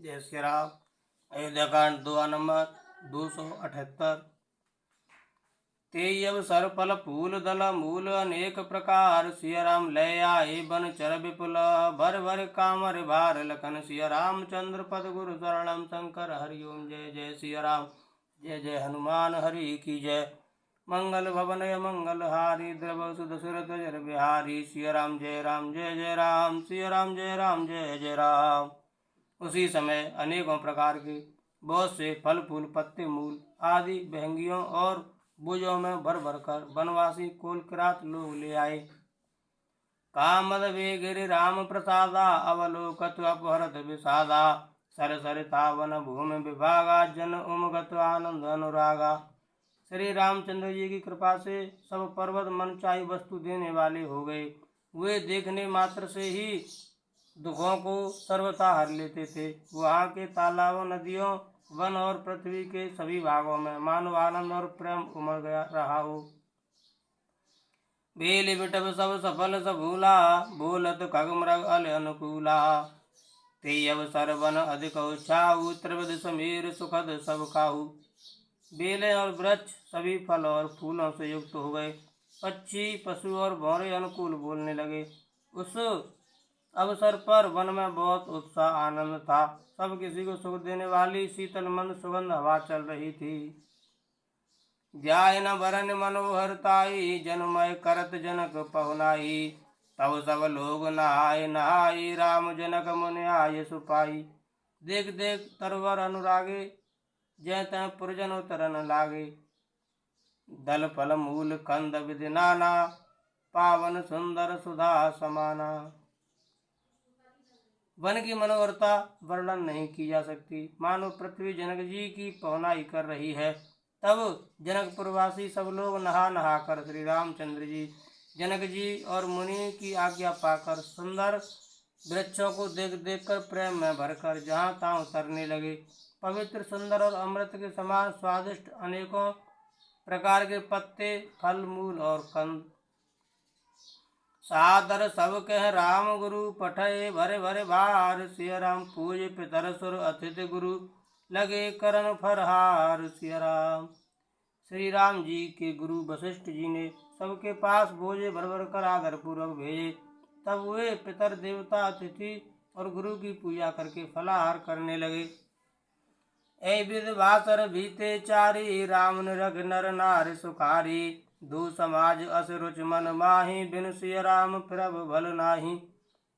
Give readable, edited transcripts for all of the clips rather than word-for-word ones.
जय श्री राम। अयोध्या कांड दुआ नंबर 278। ते अवसर फल फूल दल मूल अनेक प्रकार, सिया राम लय आए बन चर विपुल, भर भर कामर भार लखन सिया रामचंद्र पद गुरु शरणम शंकर हरिओम। जय जय सिया राम, जय जय हनुमान हरि की जय। मंगल भवन मंगल हारी, द्रव सुध सुरत जर बिहारी, सिया राम जय राम जय जय राम, सिया राम जय राम जय जय राम। उसी समय अनेकों प्रकार के बहुत से फल फूल पत्ते मूल आदि बहंगियों और बुझों में भर भर कर वनवासी कोल किरात लोग ले आए। कामद वे गिरि राम प्रसादा, अवलोकत अपहरत विषादा, सर सर तावन भूमि विभागा, जन उमगत आनंद अनुरागा। श्री रामचंद्र जी की कृपा से सब पर्वत मन चाही वस्तु देने वाले हो गए। वे देखने मात्र से ही दुखों को सर्वथा हर लेते थे। वहाँ के तालाबों, नदियों, वन और पृथ्वी के सभी भागों में मानव आनंद और प्रेम उमड़ गया रहा हो। बेल बिटब सब सफल सबूला, बोलत खग मृग अल अनुकूला। ते अवसर वन अधिक छाऊ, त्रिविध समीर सुखद सब खाऊ। बेलें और वृक्ष सभी फल और फूलों से युक्त हो गए। पक्षी, पशु और भौरे अनुकूल बोलने लगे। उस अवसर पर वन में बहुत उत्साह आनंद था। सब किसी को सुख देने वाली शीतल मंद सुगंध हवा चल रही थी। ध्याय न भरन मनोहरताई, जनमय करत जनक पहुनाई। तब सब लोग नहाय नहाई, राम जनक मुनि आय सुपाई। देख देख तरवर अनुरागे, जय तय पुरजन उतरन लागे। दल फल मूल कंद विधि नाना, पावन सुंदर सुधा समाना। वन की मनोहरता वर्णन नहीं की जा सकती, मानो पृथ्वी जनक जी की पहुनाई कर रही है। तब जनकपुरवासी सब लोग नहा नहा कर श्री रामचंद्र जी, जनक जी और मुनि की आज्ञा पाकर सुंदर वृक्षों को देख देख कर प्रेम में भरकर जहाँ तहाँ उतरने लगे। पवित्र, सुंदर और अमृत के समान स्वादिष्ट अनेकों प्रकार के पत्ते, फल, मूल और कंद सादर सब कह राम गुरु, पठय भरे भरे भार। सिया राम पूज पितर सुर अतिथि गुरु, लगे करन फरहार। सिया राम। श्री राम जी के गुरु वशिष्ठ जी ने सबके पास बोझे भर भर कर आदर पूर्वक भेजे। तब वे पितर, देवता, अतिथि और गुरु की पूजा करके फलाहार करने लगे। ऐ विध भासर भीते चारी, राम निरख नर नार सुखारी। दू समाज अस रुच मन माही, बिन सिय राम प्रभ भल नाही।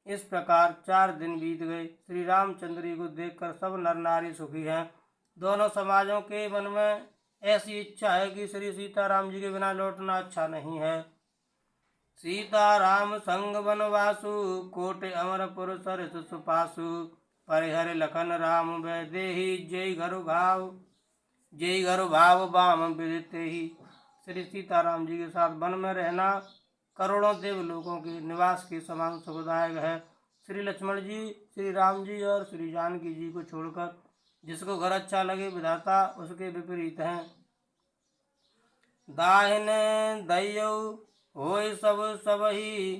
इस प्रकार 4 दिन बीत गए। श्री रामचंद्र जी को देखकर सब नर नारी सुखी हैं। दोनों समाजों के मन में ऐसी इच्छा है कि श्री सीताराम जी के बिना लौटना अच्छा नहीं है। सीताराम संग वनवासु, कोटि अमरपुर सरिस सुपासु। परिहर लखन राम वैदेही, जय घर भाव बाम विदिते ही। श्री सीताराम जी के साथ वन में रहना करोड़ों देवलोकों के निवास के समान सुखदायक है। श्री लक्ष्मण जी, श्री राम जी और श्री जानकी जी को छोड़कर जिसको घर अच्छा लगे विधाता उसके विपरीत हैं। दाहिन दयऊ होय सब सबही,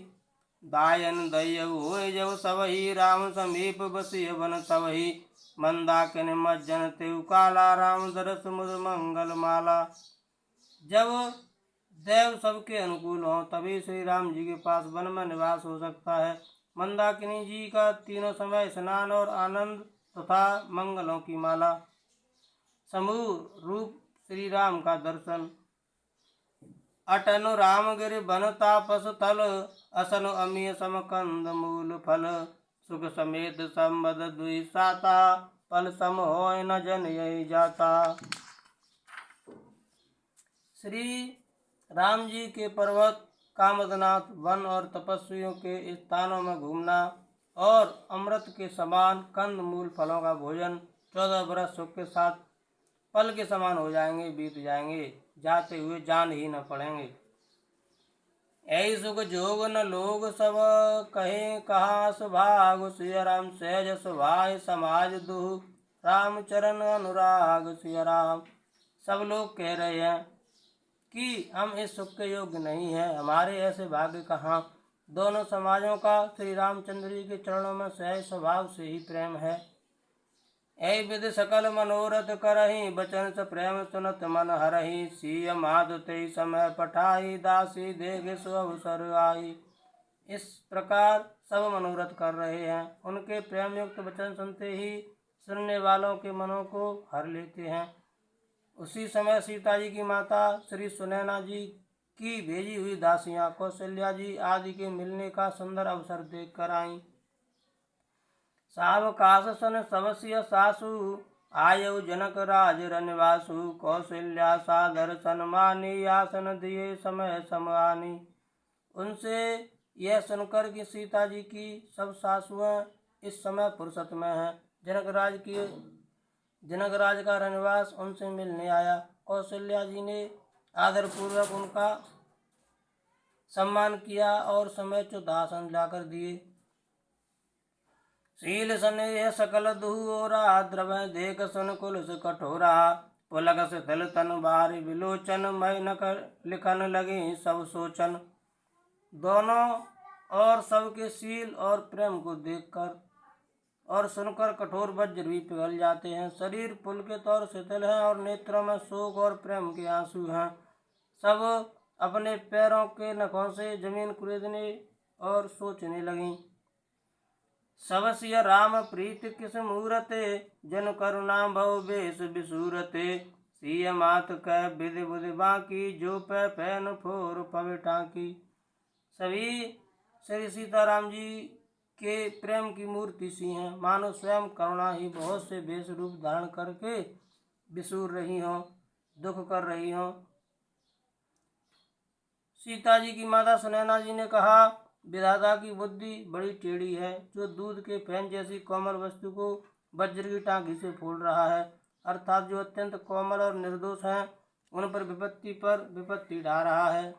दायन दयऊ होय जब सबही। राम समीप बसिय बन तबही, मंदाकिनी मज्जन तेउ काला। राम दरस मुद मंगल माला। जब देव सबके अनुकूल हों तभी श्री राम जी के पास वन में निवास हो सकता है। मंदाकिनी जी का तीनों समय स्नान और आनंद तथा मंगलों की माला। समूह रूप श्री राम का दर्शन। अटनु राम गिरि बन तापस तल, असनु अमीय समकंद मूल फल। सुख समेत संबद दुई साता, पल सम होय न जन यही जाता। श्री राम जी के पर्वत, कामदनाथ, वन और तपस्वियों के स्थानों में घूमना और अमृत के समान कंद मूल फलों का भोजन 14 बरस सुख के साथ पल के समान हो जाएंगे, बीत जाएंगे, जाते हुए जान ही न पड़ेंगे। ऐ सुख जोग न लोग सब, कहे कहा सुभाग। सिया राम सहज सुभाय समाज दुह, राम चरण अनुराग। सिया राम। सब लोग कह रहे हैं कि हम इस सुख के योग्य नहीं हैं, हमारे ऐसे भाग्य कहाँ। दोनों समाजों का श्री रामचंद्र जी के चरणों में सहज स्वभाव से ही प्रेम है। ऐ विधि सकल मनोरथ करहि, बचन स प्रेम सुनत मन हरहि। सिय माधु ते समय पठाई, दासी देख सो अवसर आई। इस प्रकार सब मनोरथ कर रहे हैं। उनके प्रेम युक्त वचन सुनते ही सुनने वालों के मनों को हर लेते हैं। उसी समय सीता जी की माता श्री सुनैना जी की भेजी हुई दासियां कौशल्या जी आदि के मिलने का सुंदर अवसर देख कर आईं। सावकाश सन सबसिय सासु, आयु जनक राज रनिवासु। कौशल्या सादर सन्मानी, आसन दिए समय समानी। उनसे यह सुनकर कि सीता जी की सब सासुएं इस समय फुर्सत में हैं। जनक राज का रनिवास उनसे मिलने आया। कौशल्या जी ने आदर पूर्वक उनका सम्मान किया और समुचित आसन लाकर दिए। शील स्नेह सकल दुहु ओरा, द्रवै देख सुन कुलस कठोरा। पुलक शिथिल तन बारी विलोचन, मैं न लिखन लगे सब सोचन। दोनों और सबके शील और प्रेम को देखकर और सुनकर कठोर वज्र भी पिघल जाते हैं। शरीर पुलकित और शिथिल है और नेत्रों में शोक और प्रेम के आंसू हैं। सब अपने पैरों के नखों से जमीन कुरेदने और सोचने लगी। सब सिय राम प्रीत किस मूरते, जन करुणा भव बेस बिसूरते। सिय मात कह विधि बुधि बाकी, जो पै पैन फोर पवे टाकी। सभी श्री सीताराम जी के प्रेम की मूर्ति सी हैं, मानो स्वयं करुणा ही बहुत से वेश रूप धारण करके बिसूर रही हों, दुख कर रही हों। सीता जी की माता सुनैना जी ने कहा, विधाता की बुद्धि बड़ी टेढ़ी है, जो दूध के फैन जैसी कोमल वस्तु को वज्र की टांकी से फोड़ रहा है। अर्थात जो अत्यंत कोमल और निर्दोष हैं, उन पर विपत्ति ढा रहा है।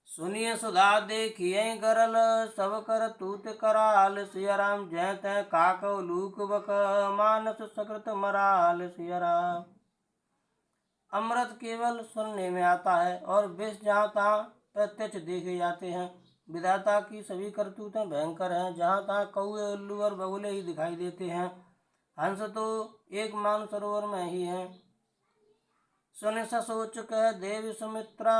सुनिए सुधा देखिए गरल, सब कर तूत कराल। सिया राम जय तय काकव लूक बक, मानस सकृत मराल। सिया राम। अमृत केवल सुनने में आता है और विष जहाँ तहाँ प्रत्यक्ष देखे जाते हैं। विधाता की सभी करतूतें भयंकर हैं, जहाँ तहाँ कौए उल्लू और बगुले ही दिखाई देते हैं। हंस तो एक मान सरोवर में ही है। सुन सोच कह देवी सुमित्रा,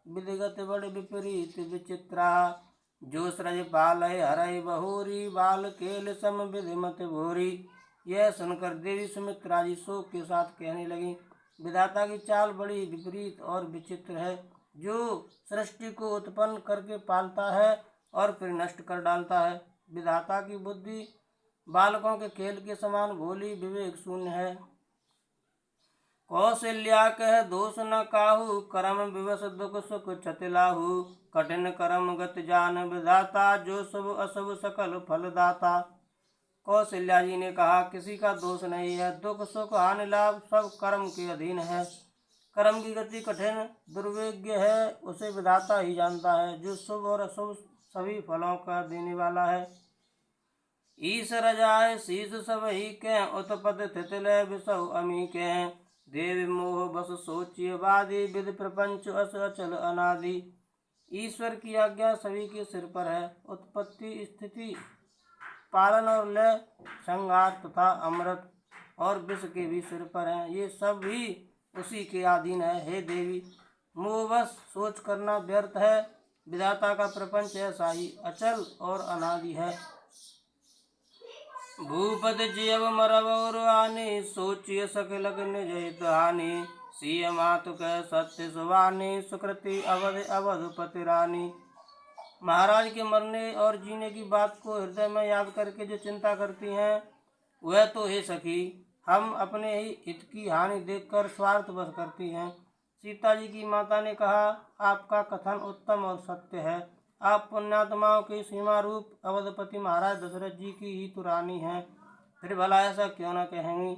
विधिगत बड़ विपरीत विचित्रा। जो सृज पाल हरय बहोरी, बाल केल सम विधि मत भोरी। यह सुनकर देवी सुमित्रा जी शोक के साथ कहने लगी, विधाता की चाल बड़ी विपरीत और विचित्र है, जो सृष्टि को उत्पन्न करके पालता है और फिर नष्ट कर डालता है। विधाता की बुद्धि बालकों के खेल के समान भोली विवेक शून्य है। कौशल्या कह दोष न काहू, करम विवश दुख सुख छतिलाहू। कठिन करम गत जान विधाता, जो शुभ अशुभ सकल फल दाता। कौशल्या जी ने कहा, किसी का दोष नहीं है, दुख सुख हानि लाभ सब कर्म के अधीन है। कर्म की गति कठिन दुर्वेग्य है, उसे विधाता ही जानता है, जो शुभ और अशुभ सभी फलों का देने वाला है। ईश्वर जाय शीश सब ही के, उत्पत थितिलय विसौ अमी के। देव मोह बस सोचिय वादी, विधि प्रपंच अस अचल अनादि। ईश्वर की आज्ञा सभी के सिर पर है। उत्पत्ति स्थिति पालन और लय, संहार तथा अमृत और विष के भी सिर पर हैं। ये सब भी उसी के अधीन है। हे देवी, मोहवश सोच करना व्यर्थ है। विधाता का प्रपंच ऐसा ही अचल और अनादि है। भूपत जीव मरब और आनी, सोचिय सकलक निज हित हानि। सिय मातु कह सत्य सुवानी, सुकृति अवध अवधपति रानी। महाराज के मरने और जीने की बात को हृदय में याद करके जो चिंता करती हैं, वह तो हे सखी हम अपने ही हित की हानि देखकर स्वार्थवश करती हैं। सीता जी की माता ने कहा, आपका कथन उत्तम और सत्य है। आप पुण्यात्माओं के सीमा रूप अवधपति महाराज दशरथ जी की ही तो रानी हैं, फिर भला ऐसा क्यों न कहेंगी।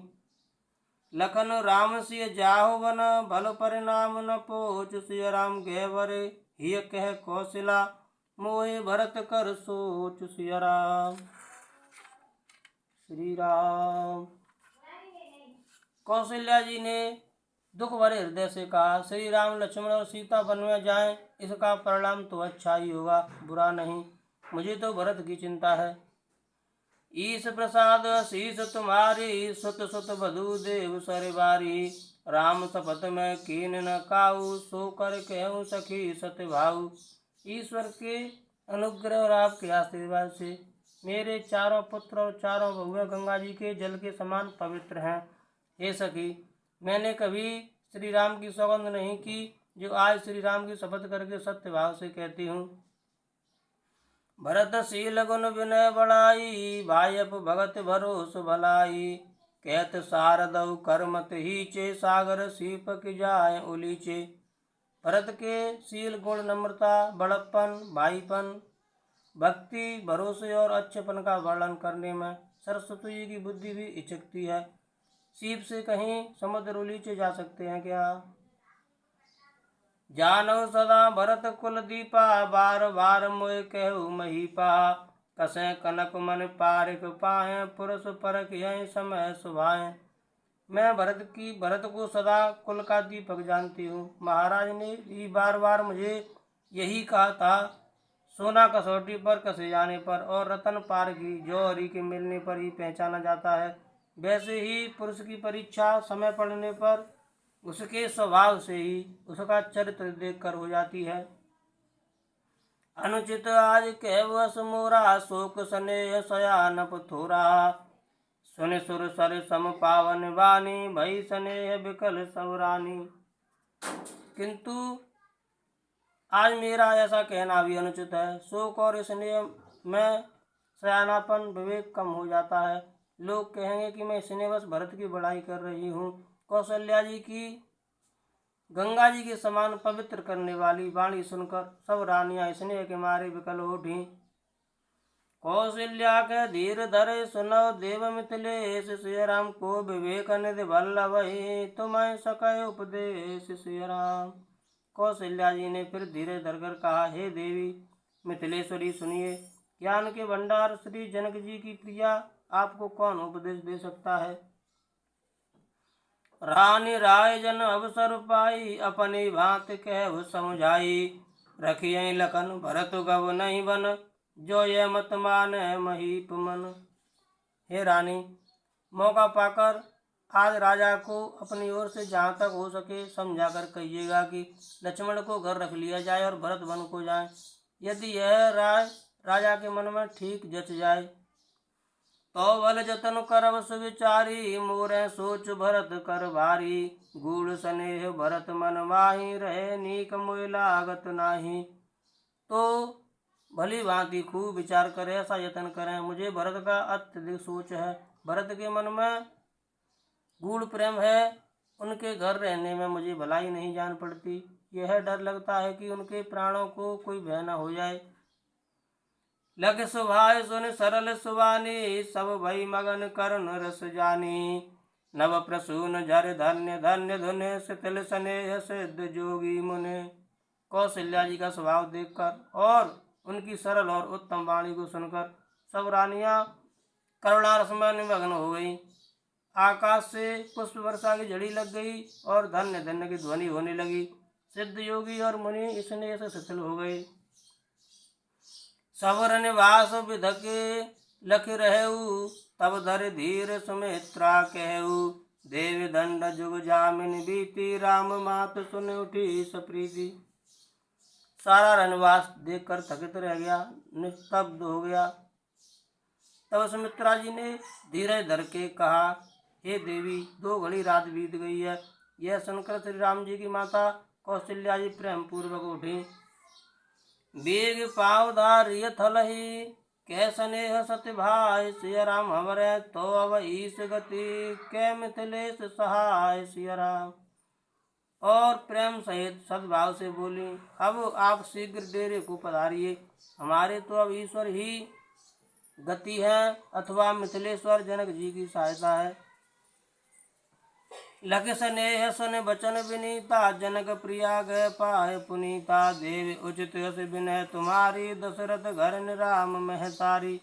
लखन राम सिय जाहु वन, भल परिणाम न पोच। सिय राम गहवरे हिय कह कौशला, मोहे भरत कर सोच। सिय राम। श्री राम। कौशल्या जी ने दुख भरे हृदय से कहा, श्री राम लक्ष्मण और सीता वन में जाएं, इसका परिणाम तो अच्छा ही होगा, बुरा नहीं। मुझे तो भरत की चिंता है। ईश प्रसाद शीस तुम्हारी, सुत सुत बधु देव सरबारी। राम शपथ में कीन न काऊ, सो कर कहूँ सखी सत्य भाऊ। ईश्वर के अनुग्रह और आपके आशीर्वाद से मेरे चारों पुत्र और चारों बहुएं गंगा जी के जल के समान पवित्र हैं। हे सखी, मैंने कभी श्री राम की सौगंध नहीं की, जो आज श्री राम की शपथ करके सत्य भाव से कहती हूँ। भरतशील गुण विनय बढ़ाई, भायप भगत भरोस भलाई। कहत सारदव करमत हीचे, सागर सीप की जाए उलीचे। भरत के शील गुण नम्रता, बड़प्पन, भाईपन, भक्ति, भरोसे और अच्छेपन का वर्णन करने में सरस्वती जी की बुद्धि भी इचकती है। सीप से कहीं समुद्र उलीचे जा सकते हैं क्या? जानव सदा भरत कुल दीपा, बार बार मोय कहु महीपा। कसे कनक मन पारिक पाए, पुरुष परख यही समय सुभाए। मैं भरत को सदा कुल का दीपक जानती हूँ। महाराज ने भी बार बार मुझे यही कहा था। सोना कसौटी पर कसे जाने पर और रतन पारखी जौहरी के मिलने पर ही पहचाना जाता है, वैसे ही पुरुष की परीक्षा समय पड़ने पर उसके स्वभाव से ही उसका चरित्र देखकर हो जाती है। अनुचित आज कहवस मोरा, शोक स्नेह सयानप थोरा। सुन सुर सर सम पावन वाणी, भई स्नेह विकल सवरानी। किंतु आज मेरा ऐसा कहना भी अनुचित है। शोक और स्नेह में सयानापन विवेक कम हो जाता है। लोग कहेंगे कि मैं स्नेहवश भरत की बड़ाई कर रही हूँ। कौशल्या जी की गंगा जी के समान पवित्र करने वाली वाणी सुनकर सब रानियां स्नेह के मारे विकल उठी। कौशल्या के धीर धरे सुनौ देव मिथिलेश, श्री राम को विवेक निधि वल्लभ, तुम्हें सकै उपदेश श्री राम। कौशल्या जी ने फिर धीरे धरकर कहा, हे देवी मिथिलेश्वरी सुनिए, ज्ञान के भंडार श्री जनक जी की प्रिया, आपको कौन उपदेश दे सकता है। रानी राय जन अवसर पाई, अपनी भांत कह समझाई। रखिए लखन भरत गव नहीं बन, जो ये मत माने महीप मन। हे रानी, मौका पाकर आज राजा को अपनी ओर से जहाँ तक हो सके समझा कर कहिएगा कि लक्ष्मण को घर रख लिया जाए और भरत वन को जाए। यदि यह राय राजा के मन में ठीक जच जाए तो बल जतन करब सुविचारी, मोरे सोच भरत कर भारी। गूढ़ स्नेह भरत मन माही, रहे नीक मोय लागत नाही। तो भली भांति खूब विचार करें, ऐसा यत्न करें। मुझे भरत का अत्यधिक सोच है। भरत के मन में गूढ़ प्रेम है। उनके घर रहने में मुझे भलाई नहीं जान पड़ती। यह डर लगता है कि उनके प्राणों को कोई भय न हो जाए। लग सुभाय सुन सरल सुबानी, सब भई मगन करुण रस जानी। नव प्रसून झर धन्य धन्य धुने, शिथिल स्नेह सिद्ध जोगी मुने। कौशल्या जी का स्वभाव देखकर और उनकी सरल और उत्तम वाणी को सुनकर सब रानियां करुणारस में निमग्न हो गई। आकाश से पुष्प वर्षा की झड़ी लग गई और धन्य धन्य की ध्वनि होने लगी। सिद्ध योगी और मुनि स्नेह से शिथिल हो गए। सबर निवास विधके लख रहु, तब धर धीर सुमित्रा कहु। देव दंड जुग जामिन बीती, राम मात सुन उठी सप्रीति। सारा रनवास देखकर थकित रह गया, निस्तब्ध हो गया। तब सुमित्रा जी ने धीरे धर के कहा, हे देवी, 2 घड़ी रात बीत गई है। यह सुनकर श्री राम जी की माता कौशल्या जी प्रेम पूर्वक उठी। बेग पावधारिय थलही, कह स्नेह सत्य भाई। सिया राम हमरे तो अब ईस गति, कै मिथिलेश सहाय सिया राम। और प्रेम सहित सद्भाव से बोली, अब आप शीघ्र डेरे को पधारिए। हमारे तो अब ईश्वर ही गति है अथवा मिथिलेश्वर जनक जी की सहायता है। लख स्नेह सुन बचन विनीता, जनक प्रिया गए पाए पुनीता। देव उचित यश विनय तुम्हारी, दशरथ घर निराम महतारी।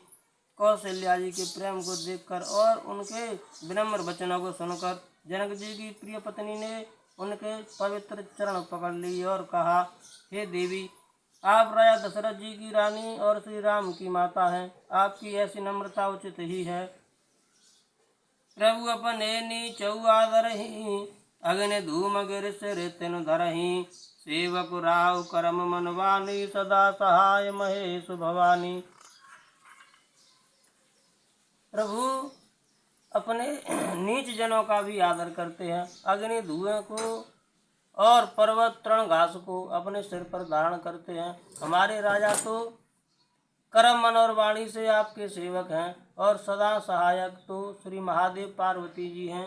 कौशल्या जी के प्रेम को देखकर और उनके विनम्र वचनों को सुनकर जनक जी की प्रिय पत्नी ने उनके पवित्र चरण पकड़ लिए और कहा, हे देवी, आप राजा दशरथ जी की रानी और श्री राम की माता हैं। आपकी ऐसी नम्रता उचित ही है। प्रभु अपने नीचौ आदरहि, अग्नि धूम गिर सिर तिन धरहि। सेवक राव करम मनवानी, सदा सहाय महेश भवानी। प्रभु अपने नीच जनों का भी आदर करते हैं। अग्नि धुएं को और पर्वत तृण घास को अपने सिर पर धारण करते हैं। हमारे राजा तो कर्म मन और वाणी से आपके सेवक हैं और सदा सहायक तो श्री महादेव पार्वती जी हैं।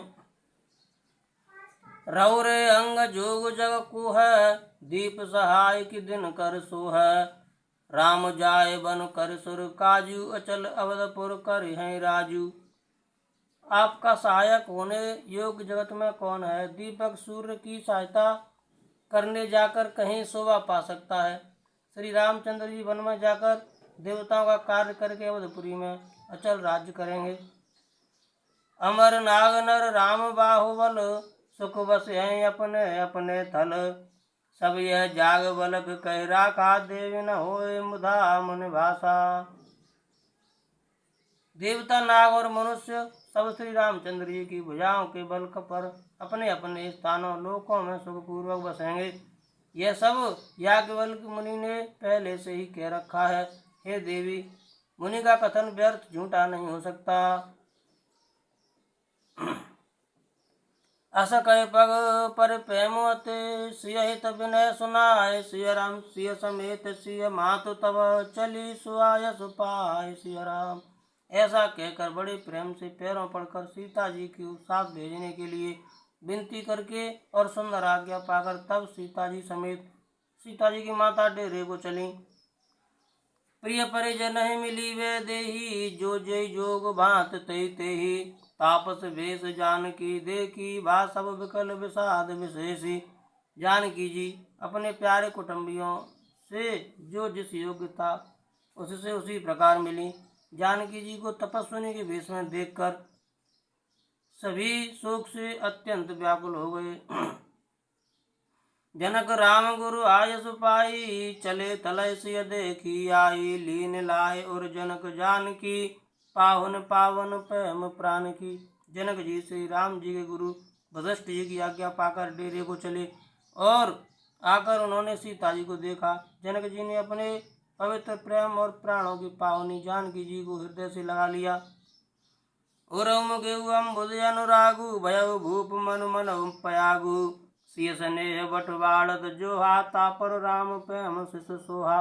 रौरे अंग जोग जग को है, दीप सहाय की दिन कर सो है। राम जाय बन कर सुर काजू, अचल अवधपुर कर हैं राजू। आपका सहायक होने योग्य जगत में कौन है। दीपक सूर्य की सहायता करने जाकर कहीं शोभा पा सकता है। श्री रामचंद्र जी वन में जाकर देवताओं का कार्य करके अवधपुरी में अचल राज्य करेंगे। अमर नाग नर राम बाहुबल, सुख बस हैं अपने अपने थल। सब यह जाग बल कह राखा, देव न होए मुधा मन भाषा। देवता नाग और मनुष्य सब श्री रामचंद्र जी की भुजाओं के बल पर अपने अपने स्थानों लोकों में सुखपूर्वक बसेंगे। यह सब याज्ञवल्क्य मुनि ने पहले से ही कह रखा है। हे देवी, मुनि का कथन व्यर्थ झूठा नहीं हो सकता। अस कह पग पर प्रेमवते, सिय हित विनय सुनाय। सिय राम सिय समेत सिय मातु, तब चली सुआय सुपाय सिय राम। ऐसा कहकर बड़े प्रेम से पैरों पड़कर सीता जी की साथ भेजने के लिए विनती करके और सुंदर आज्ञा पाकर तब सीता जी समेत सीता जी की माता डेरे को चली। प्रिय परिजन मिली वे देही, जो जय जोग भांत तई तेही। तापस भेष जानकी देखी, भा सब विकल विषाद विशेषी। जानकी जी अपने प्यारे कुटुंबियों से जो जिस योग्य था उससे उसी प्रकार मिली। जानकी जी को तपस्विनी के वेश में देखकर सभी शोक से अत्यंत व्याकुल हो गए। जनक राम गुरु आय सुपाई, चले तलय सिय देखी आई। लीन लाए और जनक जानकी, पावन पावन प्रेम प्राण की। जनक जी श्री राम जी के गुरु वशिष्ठ जी की आज्ञा पाकर डेरे को चले और आकर उन्होंने सीता जी को देखा। जनक जी ने अपने पवित्र प्रेम और प्राणों की पावनी जानकी जी को हृदय से लगा लिया। उरम गेहु अम्बुद अनुरागु, भयउ भूप मनु मन पयागु। सिय स्नेह बटवाड़त जोहा, तापर राम प्रेम शिशु सोहा।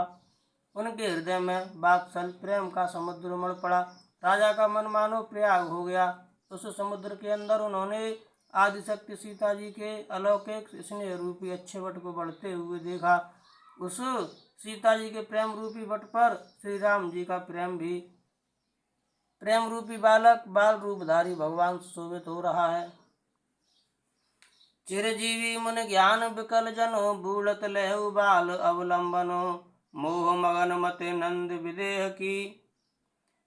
उनके हृदय में वात्सल प्रेम का समुद्र उमड़ पड़ा। राजा का मन मानो प्रयाग हो गया। उस समुद्र के अंदर उन्होंने आदिशक्ति सीता जी के अलौकिक स्नेह रूपी अच्छे वट को बढ़ते हुए देखा। उस सीता जी के प्रेम रूपी वट पर श्री राम जी का प्रेम रूपी बालक बाल रूपधारी भगवान शोभित हो रहा है। चिरजीवी मुन ज्ञान विकल जनो, बूढ़त लहु बाल अवलंबनो। मोह मगन मत नंद विदेह की,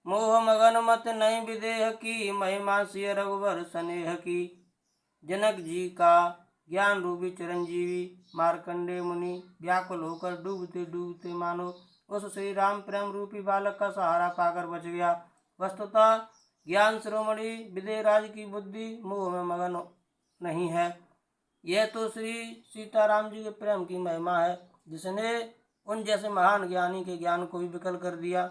मोह मगन मत नहीं विदेह की। महिमा सिय रघुवर स्नेह की। जनक जी का ज्ञान रूपी चिरंजीवी मार्कंडेय मुनि व्याकुल होकर डूबते डूबते मानो उस श्री राम प्रेम रूपी बालक का सहारा पाकर बच गया। वस्तुतः ज्ञान शिरोमणि विदेहराज की बुद्धि मोह में मगन नहीं है। यह तो श्री सीताराम जी के प्रेम की महिमा है, जिसने उन जैसे महान ज्ञानी के ज्ञान को भी विकल कर दिया।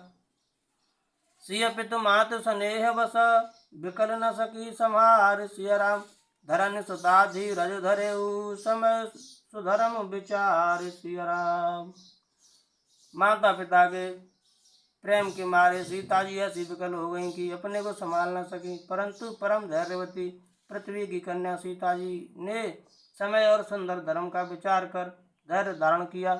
सिय पितु मातु स्नेह बस, विकल न सकी संहार सिय राम। धरन सुता धीरज धरेउ, समय सुधर्म विचार सिय राम। माता पिता के प्रेम के मारे सीता जी ऐसी विकल हो गई कि अपने को संभाल न सकी, परंतु परम धैर्यवती पृथ्वी की कन्या सीता जी ने समय और सुंदर धर्म का विचार कर धैर्य धारण किया।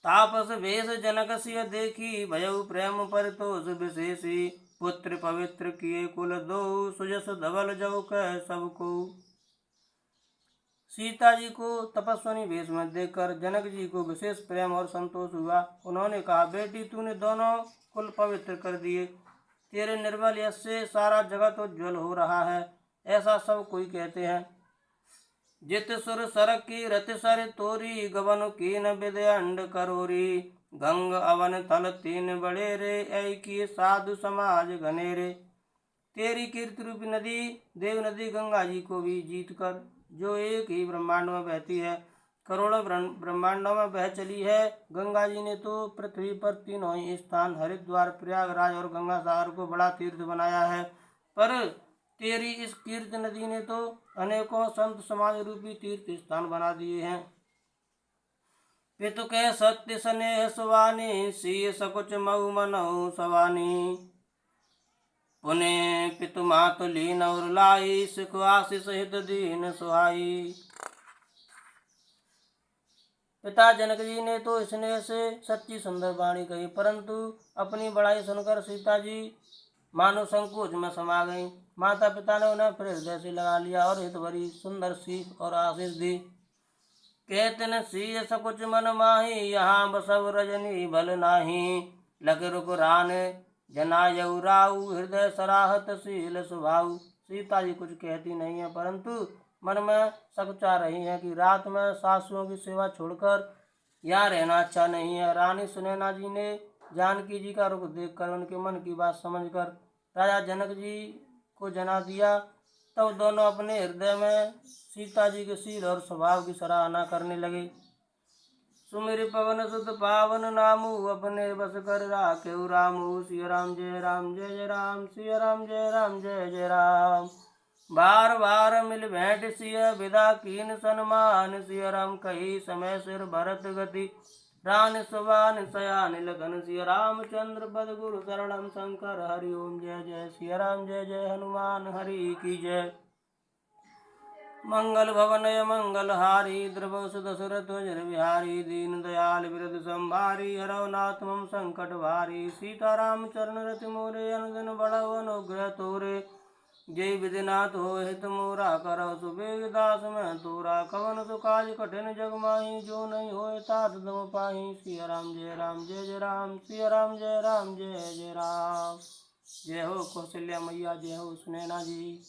तापस भेष जनक सिय देखी, भयउ प्रेम परितोष विशेषी। पुत्र पवित्र किए कुल दो, सुजस धवल जौ कह सबको। सीता जी को तपस्विनी वेश में देखकर जनक जी को विशेष प्रेम और संतोष हुआ। उन्होंने कहा, बेटी तूने दोनों कुल पवित्र कर दिए। तेरे निर्मल यश से सारा जगत उज्ज्वल हो रहा है, ऐसा सब कोई कहते हैं। जित सुर सरक की रति सर तोरी, गवन कीन विद अंड करोरी। गंग अवन थल तीन बड़े रे, ऐ की साधु समाज घने रे। तेरी कीर्ति रूपी नदी देव नदी गंगा जी को भी जीत कर, जो एक ही ब्रह्मांड में बहती है, करोड़ों ब्रह्मांडों में बह चली है। गंगा जी ने तो पृथ्वी पर तीनों ही स्थान हरिद्वार, प्रयागराज और गंगा सागर को बड़ा तीर्थ बनाया है, पर तेरी इस कीर्ति नदी ने तो अनेकों संत समाज रूपी तीर्थ स्थान बना दिए हैं। पितु के सत्य स्नेह सुवानी, सीय सकुच मऊ मनऊ सवानी। पुण्य पितु मातु लीन और लाई, सिख आशीष हित दीन सुहाई। पिता जनक जी ने तो स्नेह से सच्ची सुंदर वाणी कही, परंतु अपनी बड़ाई सुनकर सीता जी मानो संकोच में समा गई। माता पिता ने उन्हें फिर हृदय से लगा लिया और हित भरी सुंदर सीख और आशीष दी। कहते न सीय सकुच मन माही, यहाँ बसव रजनी भल नाही। लग रुक रान जनायऊ राऊ, हृदय सराहत शील स्वभाव। सीता जी कुछ कहती नहीं है, परंतु मन में सकुचा रही है कि रात में सासुओं की सेवा छोड़कर यहाँ रहना अच्छा नहीं है। रानी सुनैना जी ने जानकी जी का रुख देखकर उनके मन की बात समझकर राजा जनक जी को जना दिया। तब दोनों अपने हृदय में सीता जी के शील और स्वभाव की सराहना करने लगे। सुमिर पवन सुत पावन नामू, अपने बस कर राखेउ रामू। सिया राम जय राम जय जय राम, सिया राम जय राम जय जय राम। बार बार मिल भेंट सिय विदा कीन सन्मान, सिया राम कही समय सिर भरत गति। रान सुबान सयान लगन, सिया रामचंद्र पद गुरु शरणम शंकर हरि ओम जय जय। सिया राम जय जय हनुमान हरि की जय। मंगल भवनय मंगल हारी, द्रवस दशरथ वज्र विहारी। दीन दयाल विरद संभारी, हरौ नाथ मम संकट भारी। सीताराम चरण रति मोरे, अनुदिन बढ़ौ अनुग्रह तोरे। जय विधिनाथ हो हित मोरा, करौ सुबेग दास में तोरा। कवन सुकाज कठिन जग माही, जो नहीं होए तात तुम पाही। सिया राम जय राम जय जय राम, सिया राम जय राम जय जय राम। जय हो कौशल्या मैया, जय हो सुनैना जी।